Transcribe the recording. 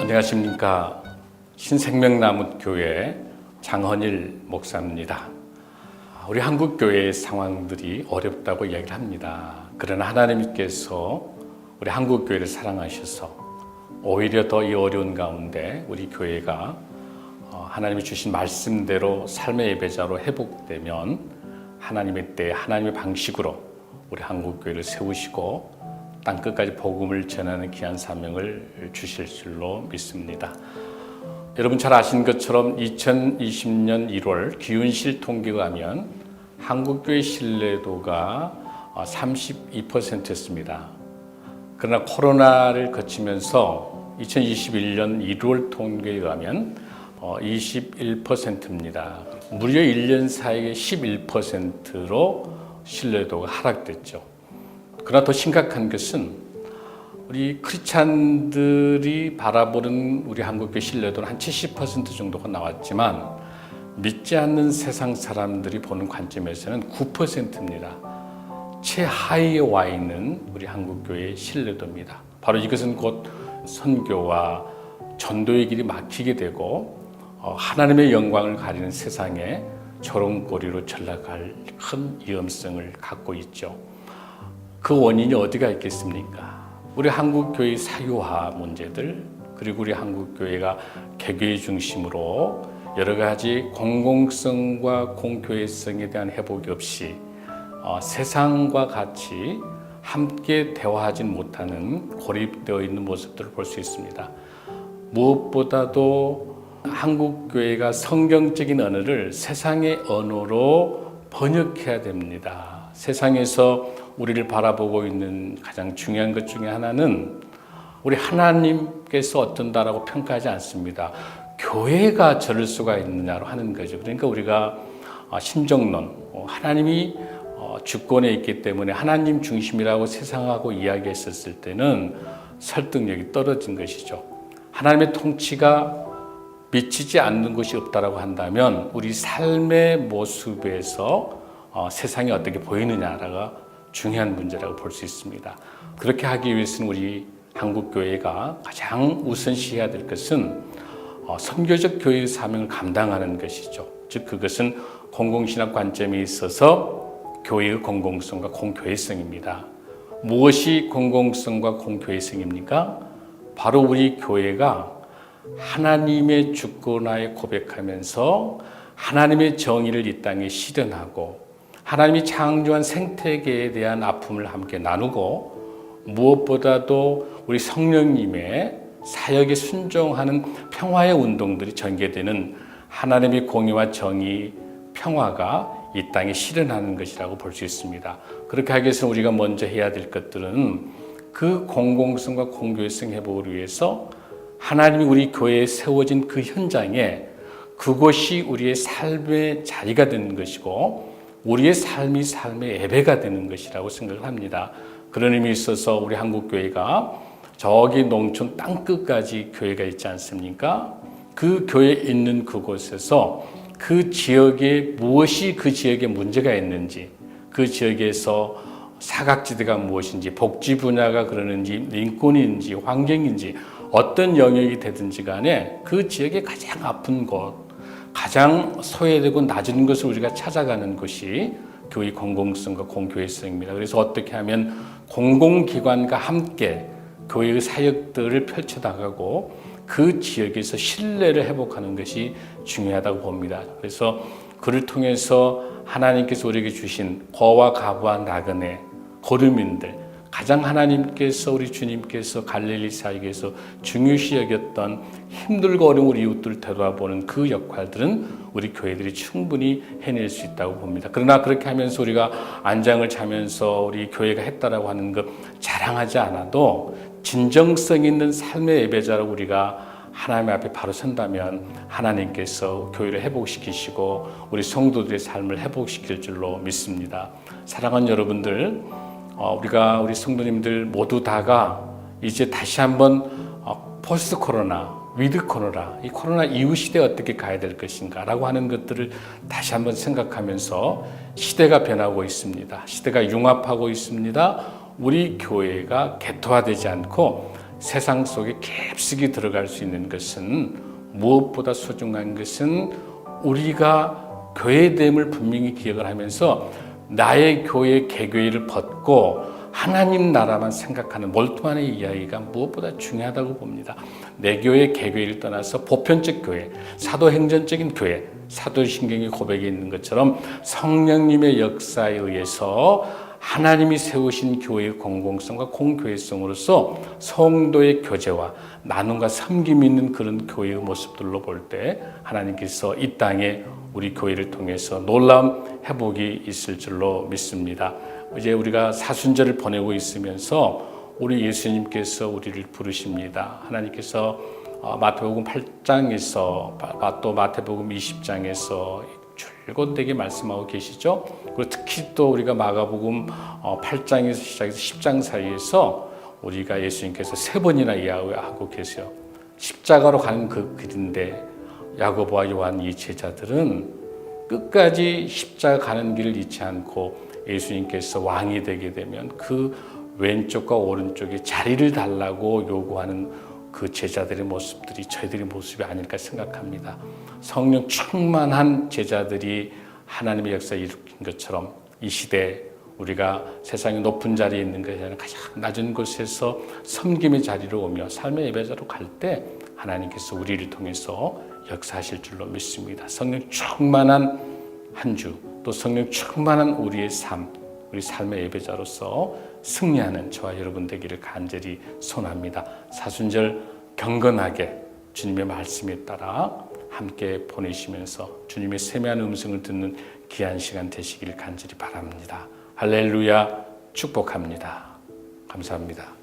안녕하십니까. 신생명나무교회 장헌일 목사입니다. 우리 한국교회의 상황들이 어렵다고 이야기를 합니다. 그러나 하나님께서 우리 한국교회를 사랑하셔서 오히려 더 이 어려운 가운데 우리 교회가 하나님이 주신 말씀대로 삶의 예배자로 회복되면 하나님의 때 하나님의 방식으로 우리 한국교회를 세우시고 땅끝까지 복음을 전하는 귀한 사명을 주실 줄로 믿습니다. 여러분 잘 아시는 것처럼 2020년 1월 기윤실 통계에 하면 한국교회 신뢰도가 32%였습니다. 그러나 코로나를 거치면서 2021년 1월 통계에 의하면 21%입니다. 무려 1년 사이에 11%로 신뢰도가 하락됐죠. 그러나 더 심각한 것은 우리 크리스찬들이 바라보는 우리 한국교회 신뢰도는 한 70% 정도가 나왔지만 믿지 않는 세상 사람들이 보는 관점에서는 9%입니다. 최하위에 와 있는 우리 한국교회의 신뢰도입니다. 바로 이것은 곧 선교와 전도의 길이 막히게 되고 하나님의 영광을 가리는 세상에 조롱거리로 전락할 큰 위험성을 갖고 있죠. 그 원인이 어디가 있겠습니까? 우리 한국교회의 사유화 문제들, 그리고 우리 한국교회가 개교회 중심으로 여러 가지 공공성과 공교회성에 대한 회복이 없이 세상과 같이 함께 대화하지 못하는 고립되어 있는 모습들을 볼 수 있습니다. 무엇보다도 한국교회가 성경적인 언어를 세상의 언어로 번역해야 됩니다. 세상에서 우리를 바라보고 있는 가장 중요한 것 중에 하나는 우리 하나님께서 어떤다라고 평가하지 않습니다. 교회가 저럴 수가 있느냐로 하는 거죠. 그러니까 우리가 신정론, 하나님이 주권에 있기 때문에 하나님 중심이라고 세상하고 이야기했었을 때는 설득력이 떨어진 것이죠. 하나님의 통치가 미치지 않는 것이 없다라고 한다면 우리 삶의 모습에서 세상이 어떻게 보이느냐가 중요한 문제라고 볼 수 있습니다. 그렇게 하기 위해서는 우리 한국교회가 가장 우선시해야 될 것은 선교적 교회의 사명을 감당하는 것이죠. 즉 그것은 공공신학 관점에 있어서 교회의 공공성과 공교회성입니다. 무엇이 공공성과 공교회성입니까? 바로 우리 교회가 하나님의 주권하에 고백하면서 하나님의 정의를 이 땅에 실현하고 하나님이 창조한 생태계에 대한 아픔을 함께 나누고 무엇보다도 우리 성령님의 사역에 순종하는 평화의 운동들이 전개되는 하나님의 공의와 정의, 평화가 이 땅에 실현하는 것이라고 볼 수 있습니다. 그렇게 하기 위해서 우리가 먼저 해야 될 것들은 그 공공성과 공교회성 회복을 위해서 하나님이 우리 교회에 세워진 그 현장에 그곳이 우리의 삶의 자리가 되는 것이고 우리의 삶이 삶의 예배가 되는 것이라고 생각을 합니다. 그런 의미에 있어서 우리 한국교회가 저기 농촌 땅끝까지 교회가 있지 않습니까? 그 교회 있는 그곳에서 그 지역에 무엇이 그 지역에 문제가 있는지, 그 지역에서 사각지대가 무엇인지, 복지 분야가 그러는지, 인권인지, 환경인지 어떤 영역이 되든지 간에 그 지역의 가장 아픈 곳, 가장 소외되고 낮은 것을 우리가 찾아가는 것이 교회 공공성과 공교회성입니다. 그래서 어떻게 하면 공공기관과 함께 교회의 사역들을 펼쳐나가고 그 지역에서 신뢰를 회복하는 것이 중요하다고 봅니다. 그래서 그를 통해서 하나님께서 우리에게 주신 거와 가부와 나그네, 거류민들, 가장 하나님께서 우리 주님께서 갈릴리 사역에서 중요시 여겼던 힘들고 어려운 우리 이웃들을 되돌아보는 그 역할들은 우리 교회들이 충분히 해낼 수 있다고 봅니다. 그러나 그렇게 하면서 우리가 안장을 차면서 우리 교회가 했다라고 하는 것 자랑하지 않아도 진정성 있는 삶의 예배자로 우리가 하나님 앞에 바로 선다면 하나님께서 교회를 회복시키시고 우리 성도들의 삶을 회복시킬 줄로 믿습니다. 사랑하는 여러분들, 우리가 우리 성도님들 모두 다가 이제 다시 한번 포스트 코로나, 위드 코로나, 이 코로나 이후 시대에 어떻게 가야 될 것인가 라고 하는 것들을 다시 한번 생각하면서 시대가 변하고 있습니다. 시대가 융합하고 있습니다. 우리 교회가 개토화되지 않고 세상 속에 깊숙이 들어갈 수 있는 것은 무엇보다 소중한 것은 우리가 교회됨을 분명히 기억을 하면서 나의 교회 개교회를 벗고 하나님 나라만 생각하는 몰두하는 이야기가 무엇보다 중요하다고 봅니다. 내 교회 개교회를 떠나서 보편적 교회, 사도행전적인 교회, 사도신경의 고백에 있는 것처럼 성령님의 역사에 의해서 하나님이 세우신 교회의 공공성과 공교회성으로서 성도의 교제와 나눔과 섬김이 있는 그런 교회의 모습들로 볼 때 하나님께서 이 땅에 우리 교회를 통해서 놀라운 회복이 있을 줄로 믿습니다. 이제 우리가 사순절을 보내고 있으면서 우리 예수님께서 우리를 부르십니다. 하나님께서 마태복음 8장에서 또 마태복음 20장에서 줄곧 되게 말씀하고 계시죠. 그리고 특히 또 우리가 마가복음 8장에서 시작해서 10장 사이에서 우리가 예수님께서 3번이나 이야기하고 계세요. 십자가로 가는 그 길인데 야고보와 요한 이 제자들은 끝까지 십자가 가는 길을 잊지 않고 예수님께서 왕이 되게 되면 그 왼쪽과 오른쪽에 자리를 달라고 요구하는 그 제자들의 모습들이 저희들의 모습이 아닐까 생각합니다. 성령 충만한 제자들이 하나님의 역사를 일으킨 것처럼 이 시대에 우리가 세상의 높은 자리에 있는 것이 아니라 가장 낮은 곳에서 섬김의 자리로 오며 삶의 예배자로 갈 때 하나님께서 우리를 통해서 역사하실 줄로 믿습니다. 성령 충만한 한 주, 또 성령 충만한 우리의 삶, 우리 삶의 예배자로서 승리하는 저와 여러분 되기를 간절히 소원합니다. 사순절 경건하게 주님의 말씀에 따라 함께 보내시면서 주님의 세미한 음성을 듣는 귀한 시간 되시길 간절히 바랍니다. 할렐루야, 축복합니다. 감사합니다.